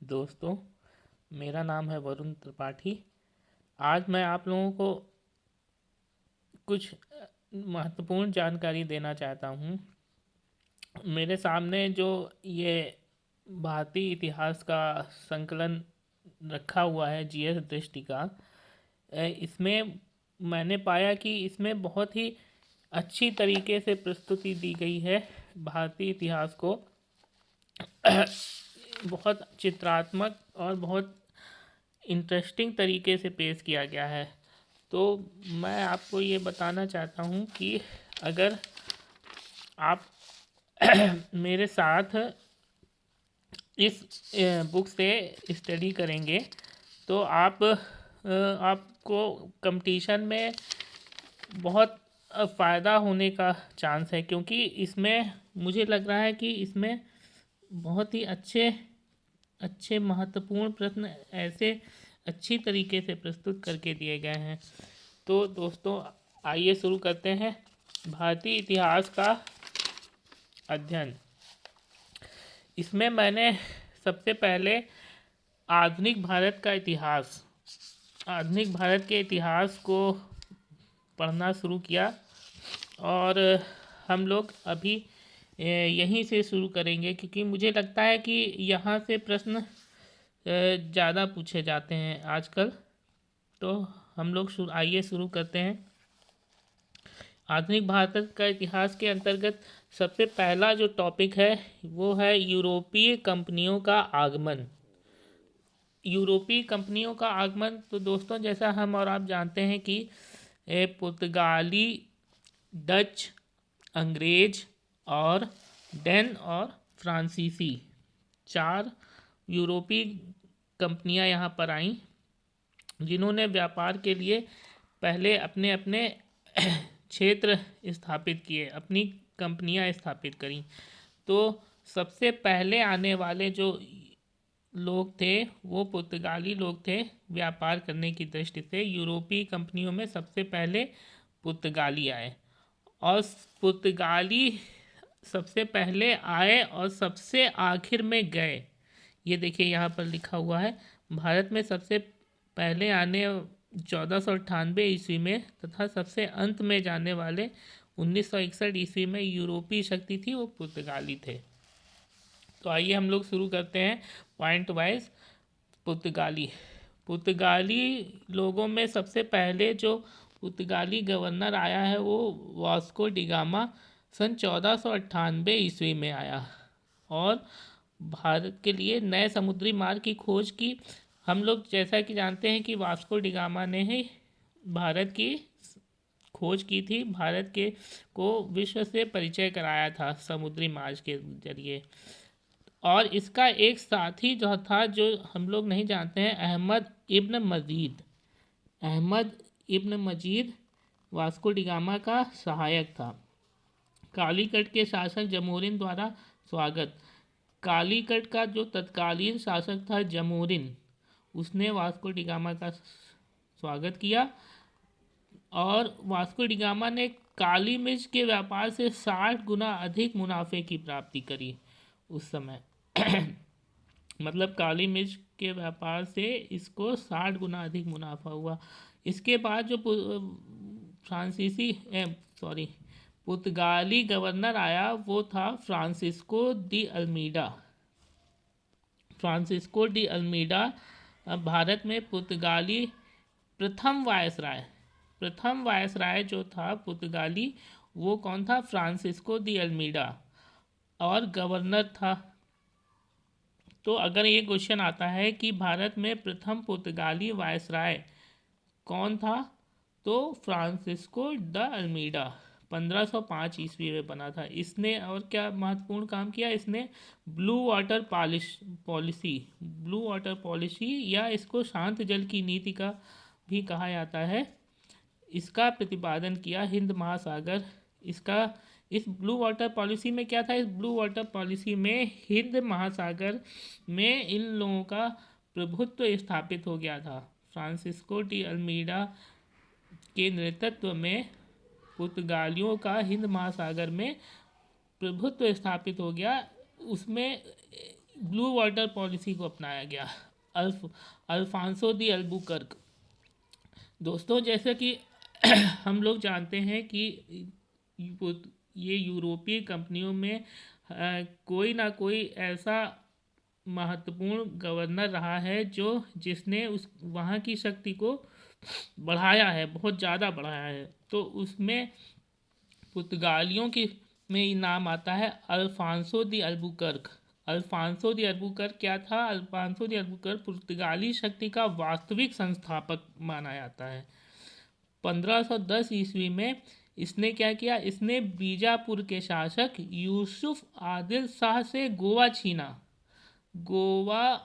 दोस्तों, मेरा नाम है वरुण त्रिपाठी। आज मैं आप लोगों को कुछ महत्वपूर्ण जानकारी देना चाहता हूँ। मेरे सामने जो ये भारतीय इतिहास का संकलन रखा हुआ है, जीएस दृष्टि का, इसमें मैंने पाया कि इसमें बहुत ही अच्छी तरीके से प्रस्तुति दी गई है। भारतीय इतिहास को बहुत चित्रात्मक और बहुत इंटरेस्टिंग तरीके से पेश किया गया है। तो मैं आपको ये बताना चाहता हूँ कि अगर आप मेरे साथ इस बुक से स्टडी करेंगे तो आपको कंपटीशन में बहुत फ़ायदा होने का चांस है, क्योंकि इसमें मुझे लग रहा है कि इसमें बहुत ही अच्छे अच्छे महत्वपूर्ण प्रश्न ऐसे अच्छी तरीके से प्रस्तुत करके दिए गए हैं। तो दोस्तों, आइए शुरू करते हैं भारतीय इतिहास का अध्ययन। इसमें मैंने सबसे पहले आधुनिक भारत का इतिहास, आधुनिक भारत के इतिहास को पढ़ना शुरू किया और हम लोग अभी यहीं से शुरू करेंगे, क्योंकि मुझे लगता है कि यहाँ से प्रश्न ज़्यादा पूछे जाते हैं आजकल। तो हम लोग आइए शुरू करते हैं। आधुनिक भारत का इतिहास के अंतर्गत सबसे पहला जो टॉपिक है वो है यूरोपीय कंपनियों का आगमन। यूरोपीय कंपनियों का आगमन, तो दोस्तों जैसा हम और आप जानते हैं कि पुर्तगाली, डच, अंग्रेज और डेन और फ्रांसीसी, चार यूरोपीय कंपनियां यहाँ पर आईं, जिन्होंने व्यापार के लिए पहले अपने अपने क्षेत्र स्थापित किए, अपनी कंपनियां स्थापित करी। तो सबसे पहले आने वाले जो लोग थे वो पुर्तगाली लोग थे। व्यापार करने की दृष्टि से यूरोपीय कंपनियों में सबसे पहले पुर्तगाली आए, और पुर्तगाली सबसे पहले आए और सबसे आखिर में गए। ये देखिए यहाँ पर लिखा हुआ है, भारत में सबसे पहले आने 1498 ईस्वी में तथा सबसे अंत में जाने वाले 1961 ईस्वी में यूरोपीय शक्ति थी वो पुर्तगाली थे। तो आइए हम लोग शुरू करते हैं पॉइंट वाइज। पुर्तगाली पुर्तगाली लोगों में सबसे पहले जो पुर्तगाली गवर्नर आया है वो वास्को डिगामा सन 1498 ईस्वी में आया और भारत के लिए नए समुद्री मार्ग की खोज की। हम लोग जैसा कि जानते हैं कि वास्को डिगामा ने ही भारत की खोज की थी, भारत के को विश्व से परिचय कराया था समुद्री मार्ग के जरिए। और इसका एक साथी जो था, जो हम लोग नहीं जानते हैं, अहमद इब्न मजीद वास्को डिगामा का सहायक था। कालीकट के शासक जमोरिन द्वारा स्वागत। कालीकट का जो तत्कालीन शासक था जमोरिन, उसने वास्को डिगामा का स्वागत किया और वास्को डिगामा ने काली मिर्च के व्यापार से 60 गुना अधिक मुनाफे की प्राप्ति करी उस समय। मतलब काली मिर्च के व्यापार से इसको 60 गुना अधिक मुनाफा हुआ। इसके बाद जो पुर्तगाली गवर्नर आया वो था Francisco de Almeida. Francisco de Almeida Bharat में पुर्तगाली प्रथम वायसराय जो था पुर्तगाली, वो कौन था? फ्रांसिस्को डी अल्मीडा, और गवर्नर था। तो अगर ये क्वेश्चन आता है कि भारत में प्रथम पुर्तगाली वायसराय कौन था, तो फ्रांसिस्को ड अल्मीडा 1505 ईस्वी में बना था। इसने और क्या महत्वपूर्ण काम किया? इसने ब्लू वाटर पॉलिसी या इसको शांत जल की नीति का भी कहा जाता है, इसका प्रतिपादन किया। हिंद महासागर, इस ब्लू वाटर पॉलिसी में क्या था? इस ब्लू वाटर पॉलिसी में हिंद महासागर में इन लोगों का प्रभुत्व स्थापित हो गया था। फ्रांसिस्को डी अल्मीडा के नेतृत्व में पुर्तगालियों का हिंद महासागर में प्रभुत्व स्थापित हो गया। उसमें ब्लू वाटर पॉलिसी को अपनाया गया। Alfonso de Albuquerque. दोस्तों जैसा कि हम लोग जानते हैं कि ये यूरोपीय कंपनियों में कोई ना कोई ऐसा महत्वपूर्ण गवर्नर रहा है जिसने उस वहाँ की शक्ति को बढ़ाया है, बहुत ज़्यादा बढ़ाया है। तो उसमें पुर्तगालियों की में नाम आता है Alfonso de Albuquerque. Alfonso de Albuquerque क्या था? अल्फांसो दी अल्बुकर्क पुर्तगाली शक्ति का वास्तविक संस्थापक माना जाता है। 1510 ईस्वी में इसने क्या किया? इसने बीजापुर के शासक यूसुफ आदिल शाह से गोवा छीना। गोवा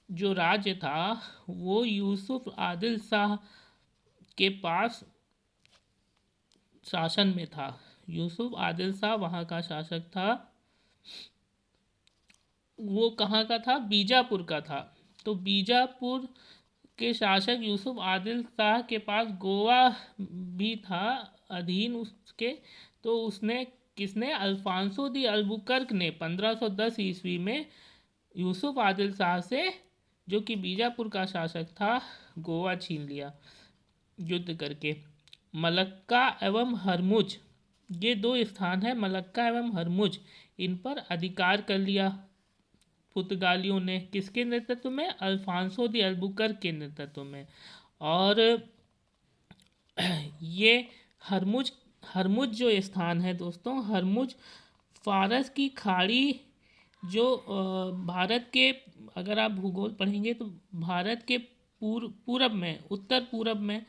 जो राज्य था वो यूसुफ आदिल शाह के पास शासन में था। यूसुफ आदिल शाह वहाँ का शासक था। वो कहाँ का था? बीजापुर का था। तो बीजापुर के शासक यूसुफ आदिल शाह के पास गोवा भी था अधीन उसके। तो उसने किसने? अल्फांसो दी अल्बुकर्क ने 1510 ईस्वी में यूसुफ आदिल शाह से, जो कि बीजापुर का शासक था, गोवा छीन लिया युद्ध करके। मलक्का एवं हरमुज, ये दो स्थान है, मलक्का एवं हरमुज, इन पर अधिकार कर लिया पुर्तगालियों ने। किसके नेतृत्व में? अल्फांसो दी अल्बुकर्क के नेतृत्व में। और ये हरमुज हरमुज जो स्थान है दोस्तों, हरमुज फारस की खाड़ी जो भारत के, अगर आप भूगोल पढ़ेंगे तो भारत के पूरब में, उत्तर पूरब में,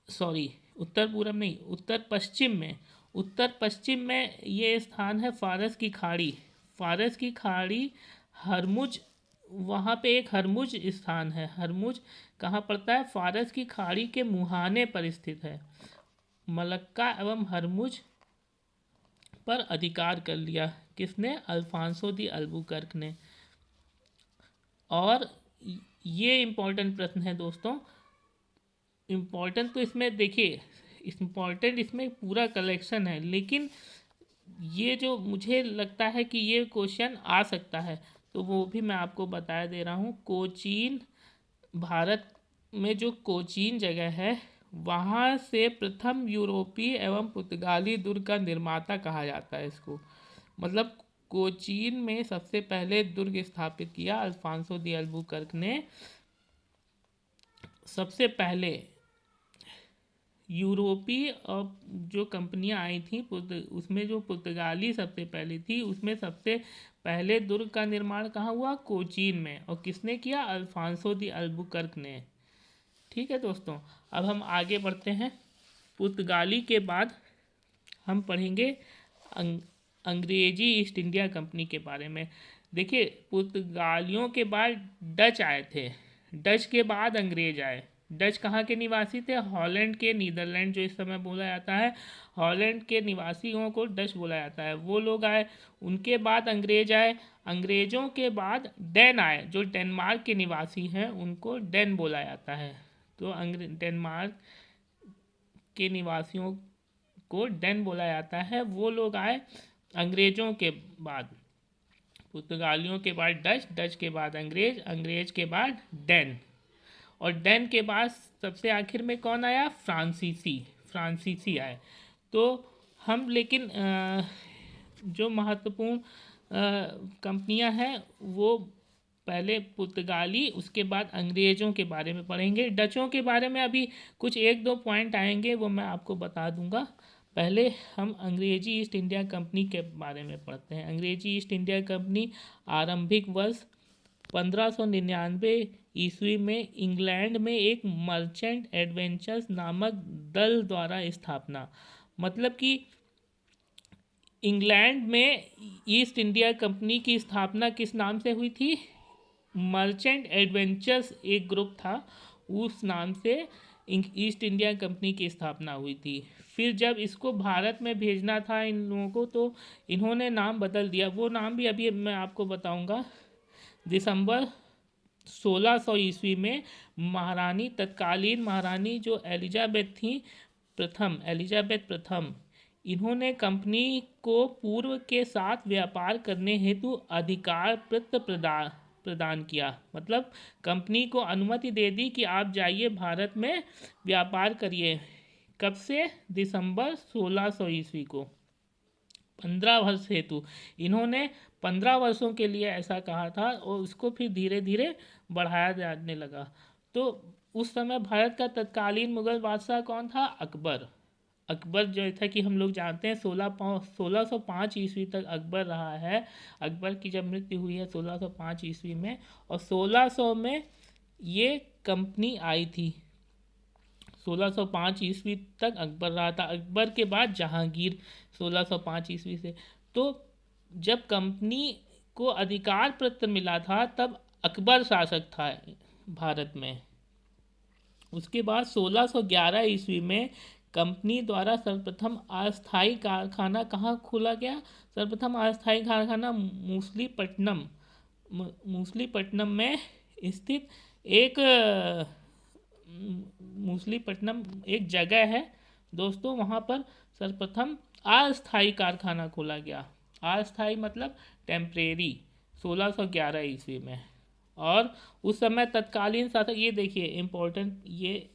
सॉरी उत्तर पूरब नहीं, उत्तर पश्चिम में ये स्थान है फारस की खाड़ी। फारस की खाड़ी हरमुज, वहाँ पे एक हरमुज स्थान है। हरमुज कहाँ पड़ता है? फारस की खाड़ी के मुहाने पर स्थित है। मलक्का एवं हरमुज पर अधिकार कर लिया किसने? अल्फांसो दी अल्बुकर्क ने। और ये इम्पोर्टेंट प्रश्न है दोस्तों। इम्पोर्टेंट तो इसमें देखिए, इम्पोर्टेंट इसमें पूरा कलेक्शन है, लेकिन ये जो मुझे लगता है कि ये क्वेश्चन आ सकता है, तो वो भी मैं आपको बता दे रहा हूँ। कोचीन, भारत में जो कोचीन जगह है, वहाँ से प्रथम यूरोपीय एवं पुर्तगाली दुर्ग का निर्माता कहा जाता है इसको। मतलब कोचीन में सबसे पहले दुर्ग स्थापित किया अल्फांसो दी अल्बुकर्क ने। सबसे पहले यूरोपीय जो कंपनियां आई थी उसमें जो पुर्तगाली सबसे पहले थी, उसमें सबसे पहले दुर्ग का निर्माण कहाँ हुआ? कोचीन में। और किसने किया? अल्फांसो दी अल्बुकर्क ने। ठीक है दोस्तों, अब हम आगे बढ़ते हैं। पुर्तगाली के बाद हम पढ़ेंगे अंग्रेजी ईस्ट इंडिया कंपनी के बारे में। देखिए, पुर्तगालियों के बाद डच आए थे, डच के बाद अंग्रेज आए। डच कहाँ के निवासी थे? हॉलैंड के, नीदरलैंड जो इस समय बोला जाता है, हॉलैंड के निवासियों को डच बोला जाता है, वो लोग आए। उनके बाद अंग्रेज आए। अंग्रेजों के बाद डैन आए, जो डेनमार्क के निवासी हैं उनको डैन बोला जाता है। तो डेनमार्क के निवासियों को डैन बोला जाता है, वो लोग आए अंग्रेजों के बाद। पुर्तगालियों के बाद डच, डच के बाद अंग्रेज, अंग्रेज के बाद डैन, और डैन के बाद सबसे आखिर में कौन आया? फ्रांसीसी आए। तो हम लेकिन जो महत्वपूर्ण कंपनियां हैं वो पहले पुर्तगाली, उसके बाद अंग्रेज़ों के बारे में पढ़ेंगे। डचों के बारे में अभी कुछ एक दो पॉइंट आएंगे, वो मैं आपको बता दूंगा। पहले हम अंग्रेजी ईस्ट इंडिया कंपनी के बारे में पढ़ते हैं। अंग्रेजी ईस्ट इंडिया कंपनी आरंभिक वर्ष 1599 ईस्वी में इंग्लैंड में एक मर्चेंट एडवेंचर्स नामक दल द्वारा स्थापना। मतलब कि इंग्लैंड में ईस्ट इंडिया कंपनी की स्थापना किस नाम से हुई थी? मर्चेंट एडवेंचर्स एक ग्रुप था, उस नाम से ईस्ट इंडिया कंपनी की स्थापना हुई थी। फिर जब इसको भारत में भेजना था इन लोगों को, तो इन्होंने नाम बदल दिया। वो नाम भी अभी मैं आपको बताऊंगा। दिसंबर 1600 ईस्वी में तत्कालीन महारानी जो एलिजाबेथ प्रथम इन्होंने कंपनी को पूर्व के साथ व्यापार करने हेतु अधिकार पत्र प्रदान किया। मतलब कंपनी को अनुमति दे दी कि आप जाइए भारत में व्यापार करिए। कब से? दिसंबर 1600 ईस्वी को। 15 वर्ष हेतु इन्होंने 15 वर्षों के लिए ऐसा कहा था और उसको फिर धीरे धीरे बढ़ाया जाने लगा। तो उस समय भारत का तत्कालीन मुगल बादशाह कौन था? अकबर। अकबर जैसा कि हम लोग जानते हैं 1605 ईस्वी तक अकबर रहा है। अकबर की जब मृत्यु हुई है 1605 ईस्वी में, और 1600 में ये कंपनी आई थी। 1605 ईस्वी तक अकबर रहा था। अकबर के बाद जहांगीर 1605 ईस्वी से। तो जब कंपनी को अधिकार पत्र मिला था तब अकबर शासक था भारत में। उसके बाद 1611 ईस्वी में कंपनी द्वारा सर्वप्रथम अस्थायी कारखाना कहाँ खोला गया? सर्वप्रथम अस्थायी कारखाना मूसलीपट्टनम में स्थित एक मूसलीपट्टनम एक जगह है दोस्तों, वहाँ पर सर्वप्रथम अस्थायी कारखाना खोला गया। अस्थायी मतलब टेम्परेरी, 1611 ईस्वी में। और उस समय तत्कालीन शासक, ये देखिए इम्पोर्टेंट, ये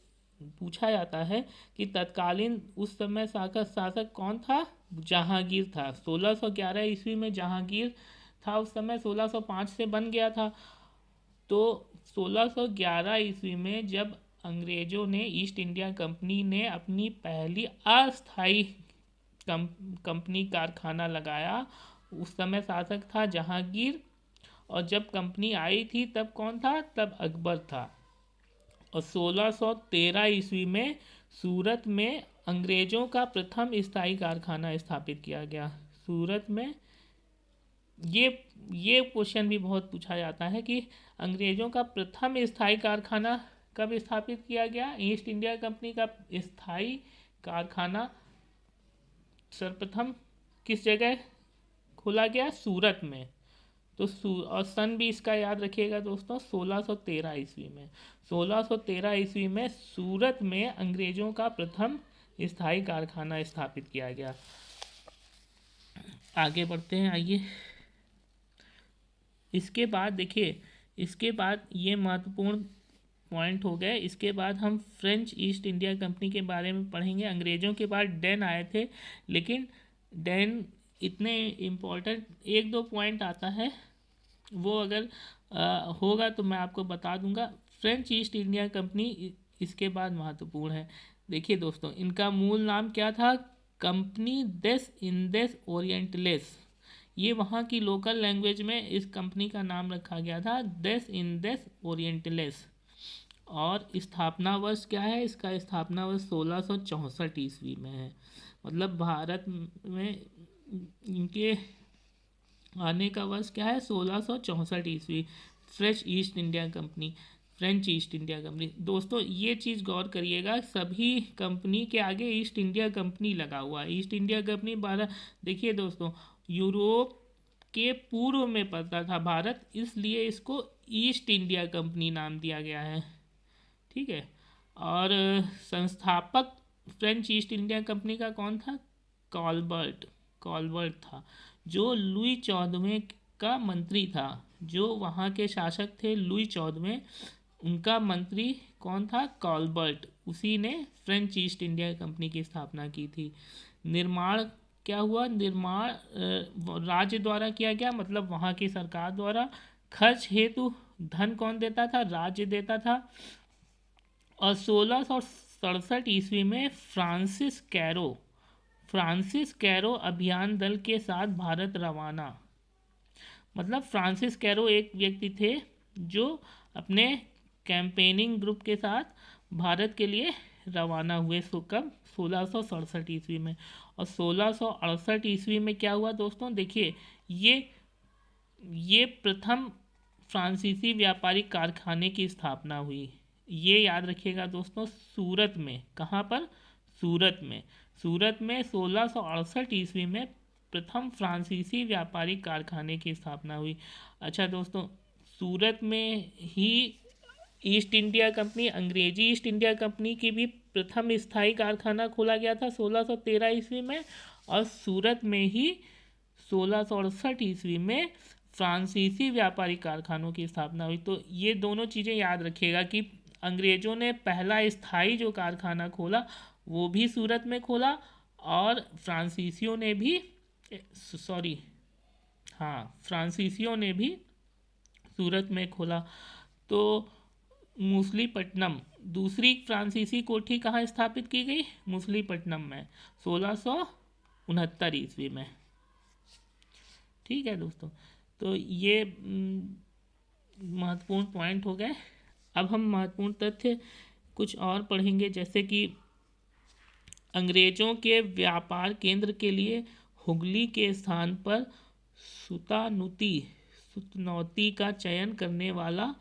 पूछा जाता है कि तत्कालीन उस समय शासक कौन था? जहांगीर था। 1611 ईस्वी में जहांगीर था उस समय, 1605 से बन गया था। तो 1611 ईस्वी में जब अंग्रेज़ों ने, ईस्ट इंडिया कंपनी ने अपनी पहली अस्थायी कंपनी कारखाना लगाया, उस समय शासक था जहांगीर। और जब कंपनी आई थी तब कौन था? तब अकबर था। और 1613 ईस्वी में सूरत में अंग्रेज़ों का प्रथम स्थायी कारखाना स्थापित किया गया। सूरत में ये क्वेश्चन भी बहुत पूछा जाता है कि अंग्रेज़ों का प्रथम स्थायी कारखाना कब स्थापित किया गया? ईस्ट इंडिया कंपनी का स्थायी कारखाना सर्वप्रथम किस जगह खोला गया? सूरत में। तो और सन भी इसका याद रखिएगा दोस्तों, 1613 ईस्वी में। 1613 ईस्वी में सूरत में अंग्रेज़ों का प्रथम स्थायी कारखाना स्थापित किया गया। आगे बढ़ते हैं, आइए। इसके बाद देखिए, इसके बाद ये महत्वपूर्ण पॉइंट हो गए। इसके बाद हम फ्रेंच ईस्ट इंडिया कंपनी के बारे में पढ़ेंगे। अंग्रेज़ों के बाद डेन आए थे, लेकिन डेन इतने इम्पोर्टेंट, एक दो पॉइंट आता है, वो अगर होगा तो मैं आपको बता दूंगा। फ्रेंच ईस्ट इंडिया कंपनी इसके बाद महत्वपूर्ण है। देखिए दोस्तों, इनका मूल नाम क्या था? कंपनी देस इंडेस ओरिएंटलेस। ये वहाँ की लोकल लैंग्वेज में इस कंपनी का नाम रखा गया था, देस इंडेस ओरिएंटलेस। और स्थापना वर्ष क्या है इसका? स्थापना वर्ष 1664 ईस्वी में है। मतलब भारत में इनके आने का वर्ष क्या है? 1664 ईस्वी। French east India company, French east India company. दोस्तों ये चीज़ गौर करिएगा, सभी कंपनी के आगे ईस्ट इंडिया कंपनी लगा हुआ है। ईस्ट इंडिया कंपनी देखिए दोस्तों, यूरोप के पूर्व में पड़ता था भारत, इसलिए इसको ईस्ट इंडिया कंपनी नाम दिया गया है। ठीक है। और संस्थापक फ्रेंच ईस्ट इंडिया कंपनी का कौन था? कॉलबर्ट था, जो लुई 14वें का मंत्री था। जो वहाँ के शासक थे लुई 14वें, उनका मंत्री कौन था? कॉलबर्ट। उसी ने फ्रेंच ईस्ट इंडिया कंपनी की स्थापना की थी। निर्माण क्या हुआ? निर्माण राज्य द्वारा किया गया, मतलब वहाँ की सरकार द्वारा। खर्च हेतु धन कौन देता था? राज्य देता था। और 1667 ईस्वी में फ्रांसिस कैरो अभियान दल के साथ भारत रवाना। मतलब फ्रांसिस कैरो एक व्यक्ति थे जो अपने कैंपेनिंग ग्रुप के साथ भारत के लिए रवाना हुए। कब? 1667 ईस्वी में। और 1668 ईस्वी में क्या हुआ दोस्तों? देखिए, ये प्रथम फ्रांसीसी व्यापारिक कारखाने की स्थापना हुई। ये याद रखिएगा दोस्तों, सूरत में। कहाँ पर? सूरत में। सूरत में 1668 ईस्वी में प्रथम फ्रांसीसी व्यापारिक कारखाने की स्थापना हुई। अच्छा दोस्तों, सूरत में ही ईस्ट इंडिया कंपनी, अंग्रेजी ईस्ट इंडिया कंपनी की भी प्रथम स्थायी कारखाना खोला गया था 1613 ईस्वी में, और सूरत में ही 1668 ईस्वी में फ्रांसीसी व्यापारी कारखानों की स्थापना हुई। तो ये दोनों चीज़ें याद रखिएगा कि अंग्रेज़ों ने पहला स्थायी जो कारखाना खोला वो भी सूरत में खोला, और फ्रांसीसियों ने भी, सॉरी, हाँ, फ्रांसीसियों ने भी सूरत में खोला। तो मूसलीपट्टनम, दूसरी फ्रांसीसी कोठी कहाँ स्थापित की गई? मूसलीपट्टनम में 1669 ईस्वी में। ठीक है दोस्तों, तो ये महत्वपूर्ण पॉइंट हो गए। अब हम महत्वपूर्ण तथ्य कुछ और पढ़ेंगे, जैसे कि अंग्रेजों के व्यापार केंद्र के लिए हुगली के स्थान पर सुतनौती का चयन करने वाला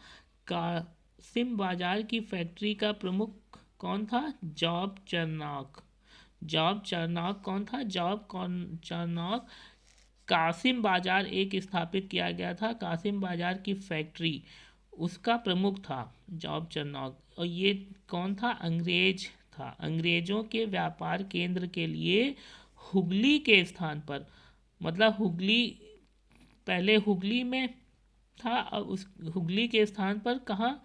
कासिम बाजार की फैक्ट्री का प्रमुख कौन था? जॉब चरनॉक। जॉब चरनॉक कौन था? चरनॉक। कासिम बाजार एक स्थापित किया गया था, कासिम बाजार की फैक्ट्री, उसका प्रमुख था जॉब चरनॉक। और ये कौन था? अंग्रेज था। अंग्रेजों के व्यापार केंद्र के लिए हुगली के स्थान पर, मतलब हुगली, पहले हुगली में था, और उस हुगली के स्थान पर कहाँ?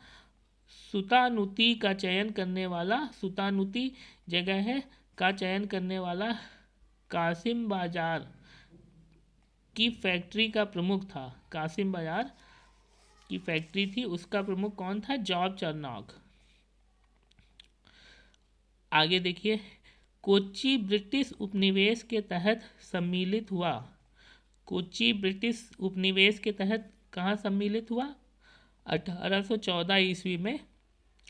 सुतानुती का चयन करने वाला, सुतानुती जगह है, का चयन करने वाला कासिम बाजार की फैक्ट्री का प्रमुख था। कासिम बाजार की फैक्ट्री थी, उसका प्रमुख कौन था? जॉब चरनॉक। आगे देखिए, कोच्चि ब्रिटिश उपनिवेश के तहत सम्मिलित हुआ। कोच्चि ब्रिटिश उपनिवेश के तहत कहाँ सम्मिलित हुआ? 1814 ईस्वी में।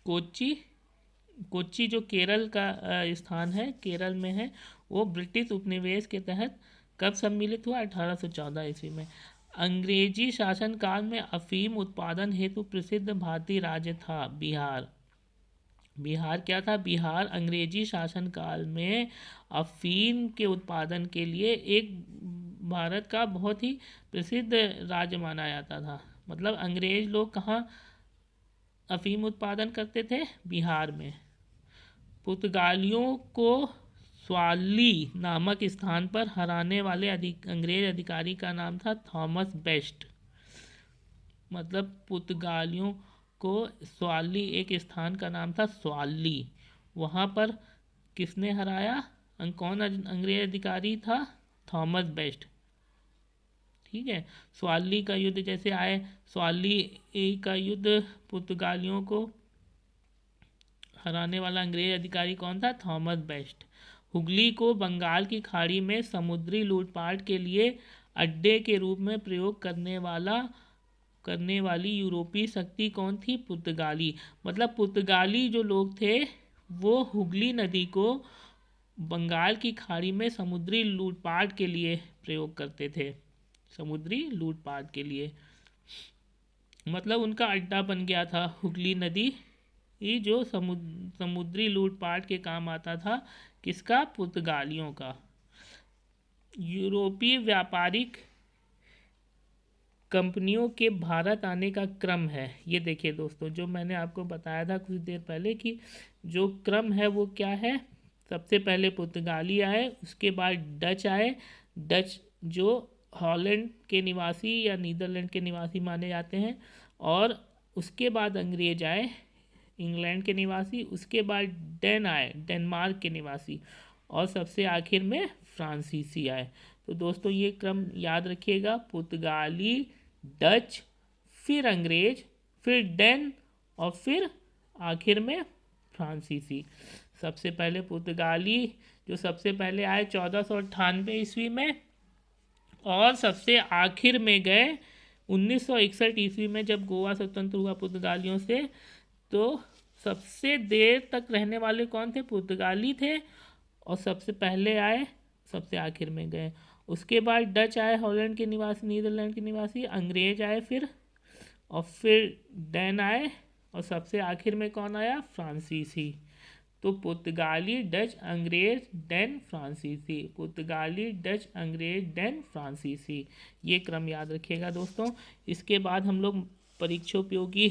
कोच्चि जो केरल का स्थान है, केरल में है, वो ब्रिटिश उपनिवेश के तहत कब सम्मिलित हुआ? 1814 ईस्वी में। अंग्रेजी शासनकाल में अफीम उत्पादन हेतु प्रसिद्ध भारतीय राज्य था बिहार। बिहार क्या था? बिहार अंग्रेजी शासनकाल में अफीम के उत्पादन के लिए एक भारत का बहुत ही प्रसिद्ध राज्य माना जाता था। मतलब अंग्रेज लोग कहाँ अफीम उत्पादन करते थे? बिहार में। पुर्तगालियों को स्वाली नामक स्थान पर हराने वाले अंग्रेज अधिकारी का नाम था थॉमस बेस्ट। मतलब पुर्तगालियों को स्वाली, एक स्थान का नाम था स्वाली, वहाँ पर किसने हराया? कौन अंग्रेज अधिकारी था? Thomas best. ठीक है, स्वाली का युद्ध जैसे आए, स्वाली का युद्ध, पुर्तगालियों को हराने वाला अंग्रेज अधिकारी कौन था? Thomas best. हुगली को बंगाल की खाड़ी में समुद्री लूटपाट के लिए अड्डे के रूप में प्रयोग करने वाली यूरोपीय शक्ति कौन थी? पुर्तगाली। मतलब पुर्तगाली जो लोग थे वो हुगली नदी को बंगाल की खाड़ी में समुद्री लूटपाट के लिए प्रयोग करते थे, समुद्री लूटपाट के लिए। मतलब उनका अड्डा बन गया था हुगली नदी, ये जो समुद्री लूटपाट के काम आता था। किसका? पुर्तगालियों का। यूरोपीय व्यापारिक कंपनियों के भारत आने का क्रम है। ये देखिए दोस्तों, जो मैंने आपको बताया था कुछ देर पहले कि जो क्रम है वो क्या है? सबसे पहले पुर्तगाली आए, उसके बाद डच आए। डच जो हॉलैंड के निवासी या नीदरलैंड के निवासी माने जाते हैं, और उसके बाद अंग्रेज आए, इंग्लैंड के निवासी। उसके बाद डेन आए, डेनमार्क के निवासी, और सबसे आखिर में फ्रांसीसी आए। तो दोस्तों ये क्रम याद रखिएगा, पुर्तगाली, डच, फिर अंग्रेज, फिर डेन, और फिर आखिर में फ्रांसीसी। सबसे पहले पुर्तगाली जो सबसे पहले आए 1498 ईस्वी में, और सबसे आखिर में गए 1961 ईस्वी में जब गोवा स्वतंत्र हुआ पुर्तगालियों से। तो सबसे देर तक रहने वाले कौन थे? पुर्तगाली थे, और सबसे पहले आए, सबसे आखिर में गए। उसके बाद डच आए, हॉलैंड के निवासी, नीदरलैंड के निवासी, अंग्रेज आए फिर, और फिर डेन आए, और सबसे आखिर में कौन आया? फ्रांसीसी। तो पुर्तगाली, डच, अंग्रेज, डेन, फ्रांसीसी। पुर्तगाली, डच, अंग्रेज, डेन, फ्रांसीसी। ये क्रम याद रखिएगा दोस्तों। इसके बाद हम लोग परीक्षोपयोगी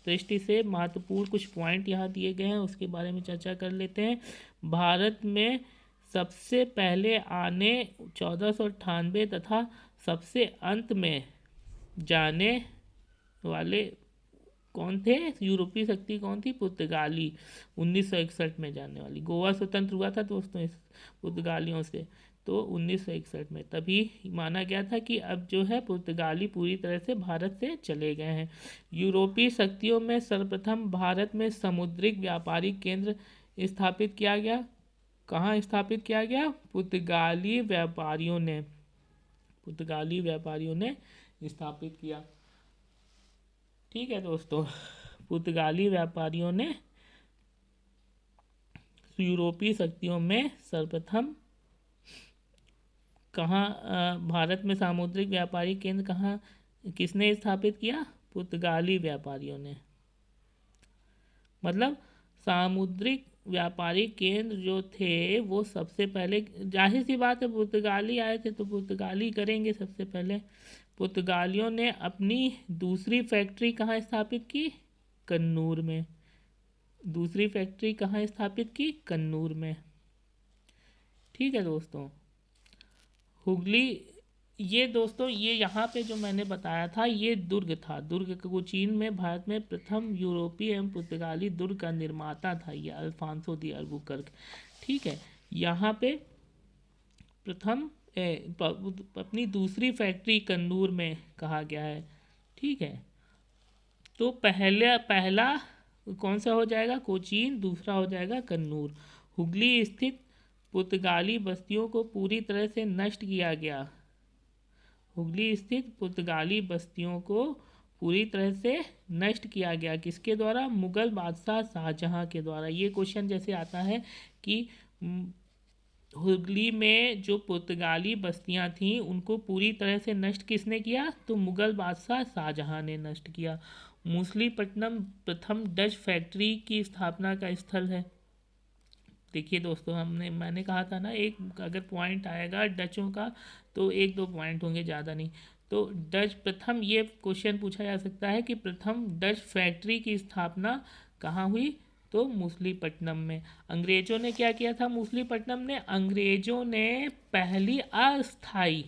दृष्टि से महत्वपूर्ण कुछ पॉइंट यहाँ दिए गए हैं, उसके बारे में चर्चा कर लेते हैं। भारत में सबसे पहले आने 1498 तथा सबसे अंत में जाने वाले कौन थे? यूरोपीय शक्ति कौन थी? पुर्तगाली। 1961 में जाने वाली। गोवा स्वतंत्र हुआ था दोस्तों इस पुर्तगालियों से, तो 1961 में तभी माना गया था कि अब जो है पुर्तगाली पूरी तरह से भारत से चले गए हैं। यूरोपीय शक्तियों में सर्वप्रथम भारत में समुद्रिक व्यापारिक केंद्र स्थापित किया गया। कहाँ स्थापित किया गया? पुर्तगाली व्यापारियों ने स्थापित किया। ठीक है दोस्तों, पुर्तगाली व्यापारियों ने यूरोपीय शक्तियों में सर्वप्रथम कहाँ भारत में सामुद्रिक व्यापारिक केंद्र कहाँ किसने स्थापित किया? पुर्तगाली व्यापारियों ने। मतलब सामुद्रिक व्यापारिक केंद्र जो थे वो सबसे पहले, जाहिर सी बात है पुर्तगाली आए थे तो पुर्तगाली करेंगे सबसे पहले। पुर्तगालियों ने अपनी दूसरी फैक्ट्री कहाँ स्थापित की? कन्नूर में। दूसरी फैक्ट्री कहाँ स्थापित की? कन्नूर में। ठीक है दोस्तों, हुगली, ये दोस्तों ये यहाँ पे जो मैंने बताया था ये दुर्ग था। दुर्ग कोचीन में भारत में प्रथम यूरोपीय एवं पुर्तगाली दुर्ग का निर्माता था ये अल्फांसो दी अल्बुकर्क। ठीक है, यहाँ पे प्रथम अपनी दूसरी फैक्ट्री कन्नूर में कहा गया है। ठीक है, तो पहला कौन सा हो जाएगा? कोचीन, दूसरा हो जाएगा कन्नूर। हुगली स्थित पुर्तगाली बस्तियों को पूरी तरह से नष्ट किया गया। हुगली स्थित पुर्तगाली बस्तियों को पूरी तरह से नष्ट किया गया। किसके द्वारा? मुगल बादशाह शाहजहां के द्वारा। ये क्वेश्चन जैसे आता है कि हुगली में जो पुर्तगाली बस्तियां थीं उनको पूरी तरह से नष्ट किसने किया? तो मुगल बादशाह शाहजहां ने नष्ट किया। मूसलीपट्टनम प्रथम डच फैक्ट्री की स्थापना का स्थल है। देखिए दोस्तों, मैंने कहा था ना, एक अगर पॉइंट आएगा डचों का तो 1-2 पॉइंट होंगे, ज़्यादा नहीं। तो डच प्रथम, ये क्वेश्चन पूछा जा सकता है कि प्रथम डच फैक्ट्री की स्थापना कहाँ हुई? तो मूसलीपट्टनम में। अंग्रेजों ने क्या किया था? मूसलीपट्टनम ने अंग्रेजों ने पहली अस्थाई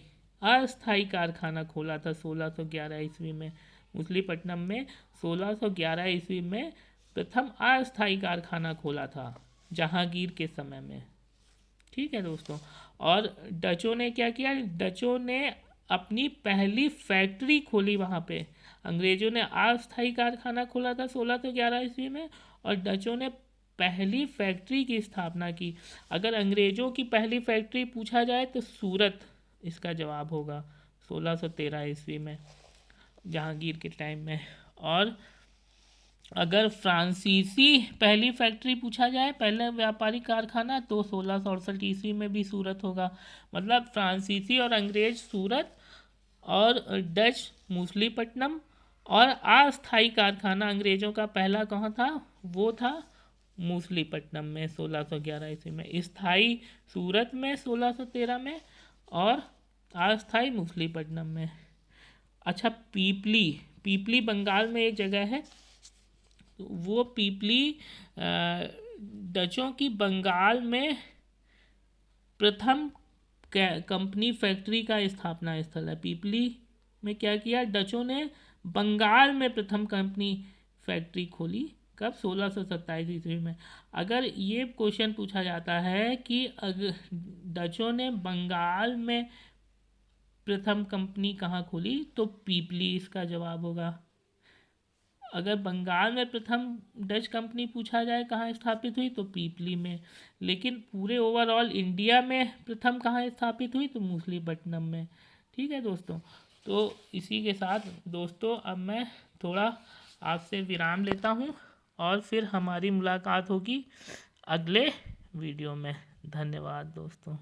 कारखाना खोला था 1611 ईस्वी में। मूसलीपट्टनम में 1611 ईस्वी में प्रथम अस्थाई कारखाना खोला था जहांगीर के समय में। ठीक है दोस्तों, और डचों ने क्या किया? डचों ने अपनी पहली फैक्ट्री खोली वहाँ पे। अंग्रेजों ने अस्थाई कारखाना खोला था 1611 ईस्वी में और डचों ने पहली फैक्ट्री की स्थापना की। अगर अंग्रेजों की पहली फैक्ट्री पूछा जाए तो सूरत इसका जवाब होगा 1613 ईस्वी में, जहांगीर के टाइम में। और अगर फ्रांसीसी पहली फैक्ट्री पूछा जाए, पहले व्यापारिक कारखाना, तो 1668 ईस्वी में भी सूरत होगा। मतलब फ्रांसीसी और अंग्रेज सूरत और डच मूसलीपट्टनम, और अस्थाई कारखाना अंग्रेजों का पहला कहाँ था? वो था मूसलीपट्टनम में 1611 ईस्वी में। स्थाई सूरत में 1613 में और अस्थाई मूसलीपट्टनम में। अच्छा, पीपली बंगाल में एक जगह है, वो पीपली डचों की बंगाल में प्रथम कंपनी फैक्ट्री का स्थापना स्थल है। पीपली में क्या किया? डचों ने बंगाल में प्रथम कंपनी फैक्ट्री खोली। कब? 1627 ईस्वी में। अगर ये क्वेश्चन पूछा जाता है कि अगर डचों ने बंगाल में प्रथम कंपनी कहाँ खोली, तो पीपली इसका जवाब होगा। अगर बंगाल में प्रथम डच कंपनी पूछा जाए कहाँ स्थापित हुई, तो पीपली में। लेकिन पूरे ओवरऑल इंडिया में प्रथम कहाँ स्थापित हुई, तो मूसलीपट्टनम में। ठीक है दोस्तों, तो इसी के साथ दोस्तों अब मैं थोड़ा आपसे विराम लेता हूँ और फिर हमारी मुलाकात होगी अगले वीडियो में। धन्यवाद दोस्तों।